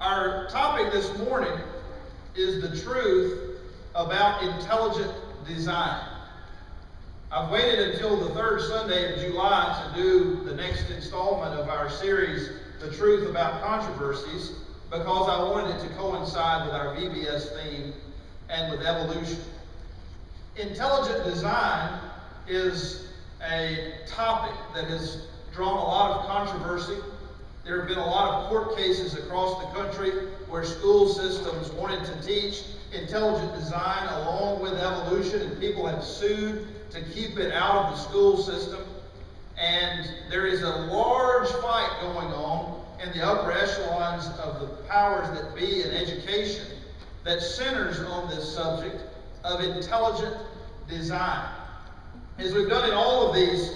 Our topic this morning is the truth about intelligent design. I've waited until the third Sunday of July to do the next installment of our series, The Truth About Controversies, because I wanted it to coincide with our VBS theme and with evolution. Intelligent design is a topic that has drawn a lot of controversy. There have been a lot of court cases across the country where school systems wanted to teach intelligent design along with evolution, and people have sued to keep it out of the school system. And there is a large fight going on in the upper echelons of the powers that be in education that centers on this subject of intelligent design. As we've done in all of these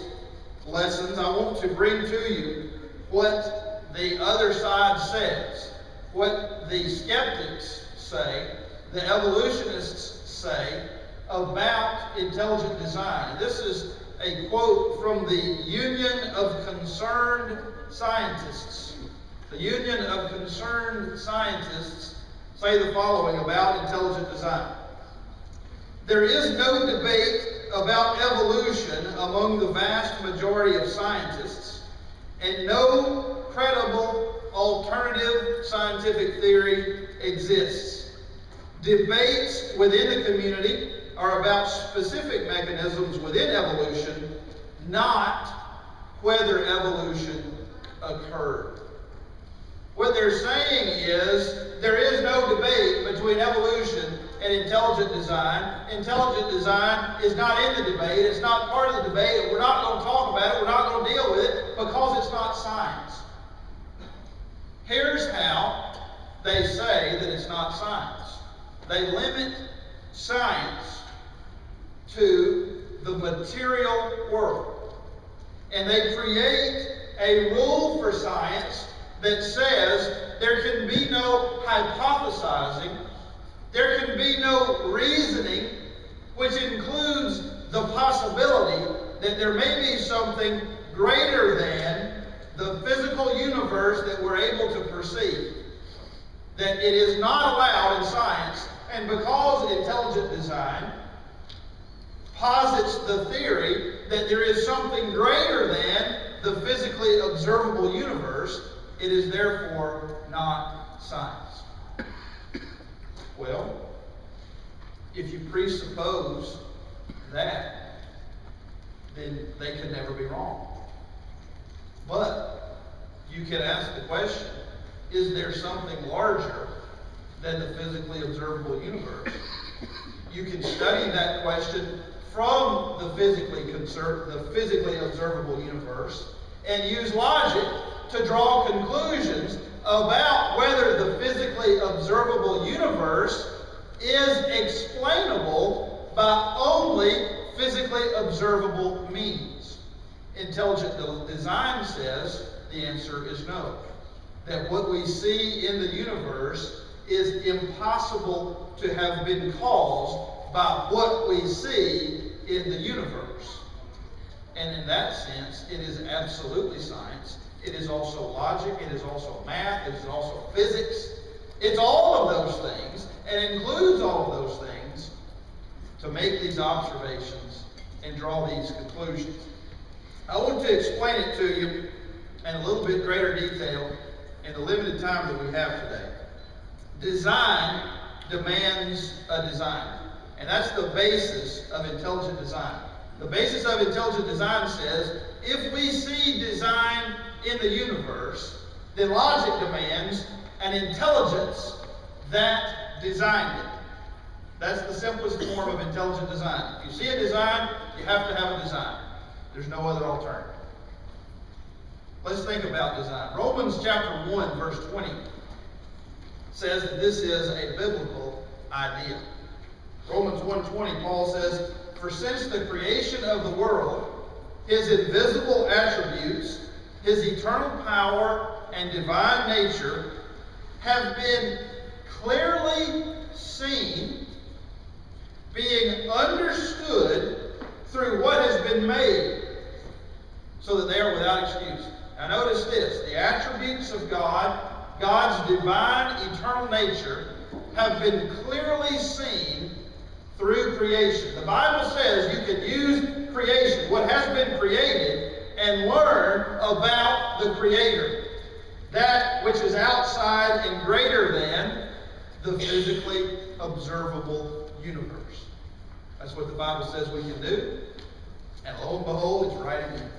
lessons, I want to bring to you what the other side says, what the skeptics say, the evolutionists say about intelligent design. This is a quote from the Union of Concerned Scientists. The Union of Concerned Scientists say the following about intelligent design. There is no debate about evolution among the vast majority of scientists, and no credible alternative scientific theory exists. Debates within the community are about specific mechanisms within evolution, not whether evolution occurred. What they're saying is there is no debate between evolution and intelligent design. Intelligent design is not in the debate. It's not part of the debate. We're not going to talk about it. We're not going to deal with it because it's not science. Here's how they say that it's not science. They limit science to the material world. And they create a rule for science that says there can be no hypothesizing, there can be no reasoning, which includes the possibility that there may be something greater than the physical universe that we're able to perceive. That it is not allowed in science, and because intelligent design posits the theory that there is something greater than the physically observable universe, it is therefore not science. Well, if you presuppose that, then they can never be wrong. But you can ask the question, is there something larger than the physically observable universe? You can study that question from the physically observable universe and use logic to draw conclusions about whether the physically observable universe is explainable by only physically observable means. Intelligent design says the answer is no. That what we see in the universe is impossible to have been caused by what we see in the universe. And in that sense, it is absolutely science. It is also logic, it is also math, it is also physics. It's all of those things, and includes all of those things to make these observations and draw these conclusions. I want to explain it to you in a little bit greater detail in the limited time that we have today. Design demands a design, and that's the basis of intelligent design. The basis of intelligent design says if we see design in the universe, then logic demands an intelligence that designed it. That's the simplest form of intelligent design. If you see a design, you have to have a design. There's no other alternative. Let's think about design. Romans chapter 1, verse 20 says that this is a biblical idea. Romans 1:20, Paul says, "For since the creation of the world, his invisible attributes, his eternal power and divine nature have been clearly seen, being understood through what has been made, so that they are without excuse." Now notice this, the attributes of God God's divine, eternal nature have been clearly seen through creation. The Bible says you can use creation, what has been created, and learn about the Creator, that which is outside and greater than the physically observable universe. That's what the Bible says we can do. And lo and behold, it's right again.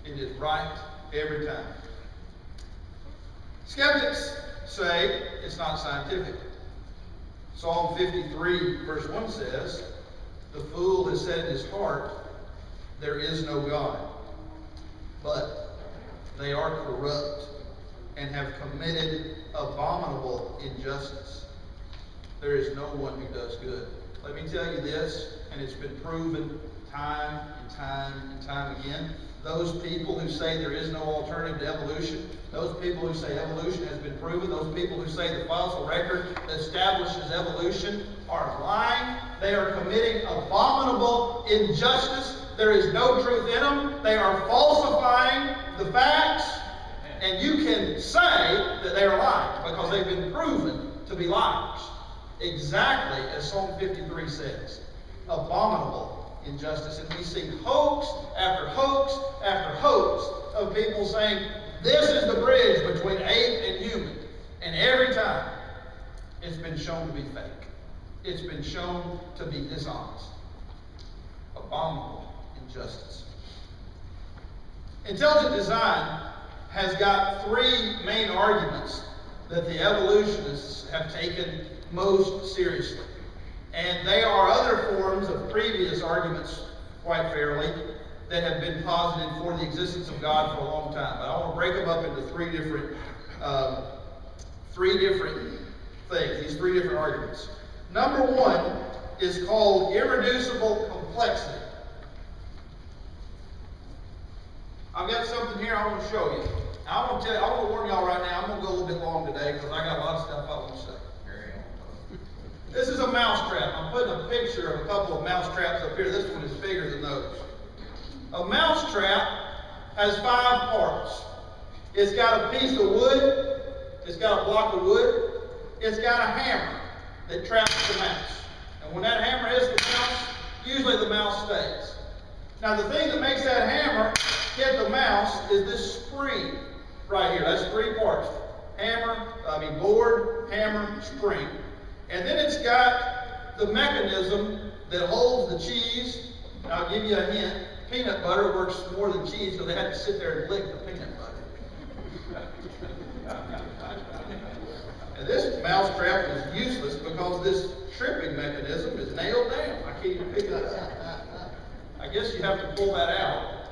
It is right every time. Skeptics say it's not scientific. Psalm 53 verse 1 says, "The fool has said in his heart, there is no God. But they are corrupt and have committed abominable injustice. There is no one who does good." Let me tell you this, and it's been proven time and time and time again. Those people who say there is no alternative to evolution, those people who say evolution has been proven, those people who say the fossil record establishes evolution are lying. They are committing abominable injustice. There is no truth in them. They are falsifying the facts, and you can say that they are lying because they've been proven to be liars. Exactly as Psalm 53 says. Abominable injustice. And we see hoax after hoax after hoax of people saying, this is the bridge between ape and human. And every time, it's been shown to be fake. It's been shown to be dishonest. Abominable injustice. Intelligent design has got three main arguments that the evolutionists have taken most seriously. And they are other forms of previous arguments, quite fairly, that have been posited for the existence of God for a long time. But I want to break them up into three different things, these three different arguments. Number one is called irreducible complexity. I've got something here I want to show you. I want to warn y'all right now, I'm going to go a little bit long today because I got a lot of stuff I want to say. This is a mouse trap. I'm putting a picture of a couple of mouse traps up here. This one is bigger than those. A mouse trap has 5 parts. It's got a piece of wood. It's got a block of wood. It's got a hammer that traps the mouse. And when that hammer hits the mouse, usually the mouse stays. Now the thing that makes that hammer hit the mouse is this spring right here. That's 3 parts. Board, hammer, spring. And then it's got the mechanism that holds the cheese. And I'll give you a hint. Peanut butter works more than cheese because they had to sit there and lick the peanut butter. And this mouse trap is useless because this tripping mechanism is nailed down. I can't even pick it up. I guess you have to pull that out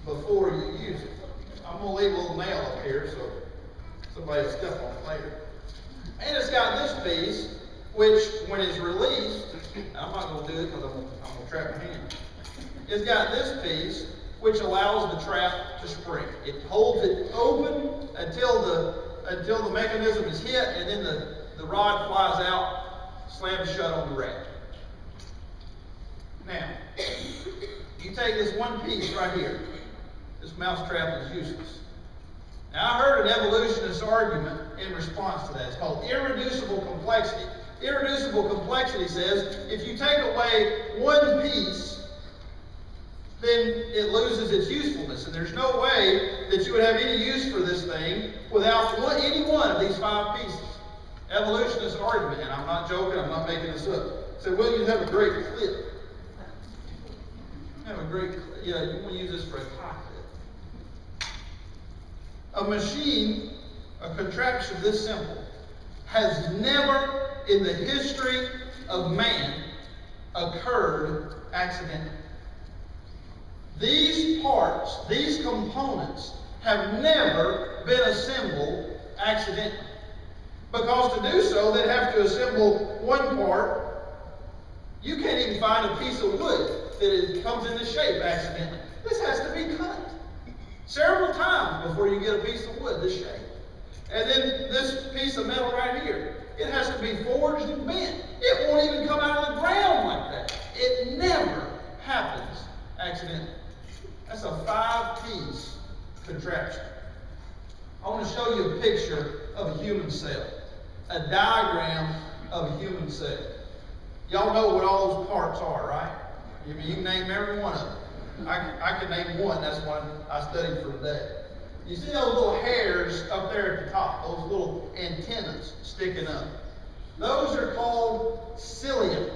before you use it. I'm going to leave a little nail up here so somebody will step on it later. And it's got this piece, which when it's released, I'm not going to do it because I'm going to trap my hand. It's got this piece, which allows the trap to spring. It holds it open until the mechanism is hit, and then the rod flies out, slams shut on the rack. Now, you take this one piece right here. This mouse trap is useless. Now, I heard an evolutionist argument in response to that. It's called irreducible complexity. Irreducible complexity says if you take away one piece, then it loses its usefulness. And there's no way that you would have any use for this thing without any one of these 5 pieces. Evolutionist argument, and I'm not joking, I'm not making this up. Said, well, you have a great clip. You want to use this for a tie clip. A machine, a contraption this simple, has never in the history of man occurred accidentally. These parts, these components, have never been assembled accidentally. Because to do so, they'd have to assemble one part. You can't even find a piece of wood that comes in this shape accidentally. This has to be cut several times before you get a piece of wood this shape. And then this piece of metal right here, it has to be forged and bent. It won't even come out of the ground like that. It never happens accidentally. That's a 5-piece contraption. I want to show you a picture of a human cell, a diagram of a human cell. Y'all know what all those parts are, right? You can name every one of them. I can name one. That's one I studied for today. You see those little hairs up there at the top, those little antennas sticking up. Those are called cilia.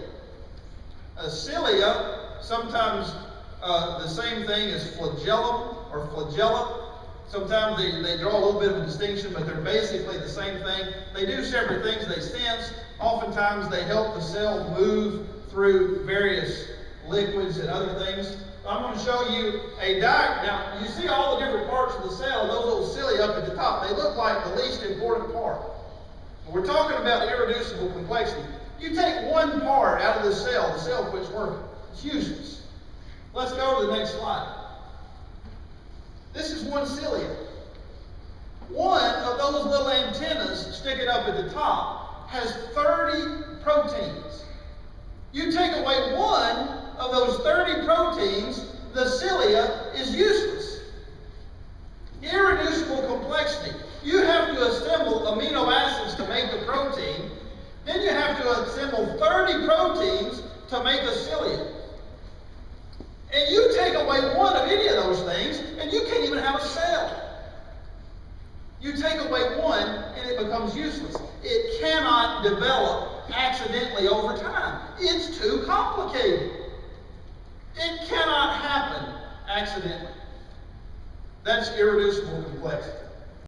Cilia, sometimes the same thing as flagellum or flagella. Sometimes they draw a little bit of a distinction, but they're basically the same thing. They do separate things. They sense. Oftentimes they help the cell move through various liquids and other things. I'm going to show you a diagram. Now, you see all the different parts of the cell, those little cilia up at the top. They look like the least important part. When we're talking about irreducible complexity, you take one part out of the cell quits working. It's useless. Let's go to the next slide. This is one cilia. One of those little antennas sticking up at the top has 30 proteins. You take away one of those 30 proteins, the cilia is useless. Irreducible complexity. You have to assemble amino acids to make the protein. Then you have to assemble 30 proteins to make a cilia. And you take away one of any of those things, and you can't even have a cell. You take away one, and it becomes useless. It cannot develop accidentally over time. It's too complicated. It cannot happen accidentally. That's irreducible complexity.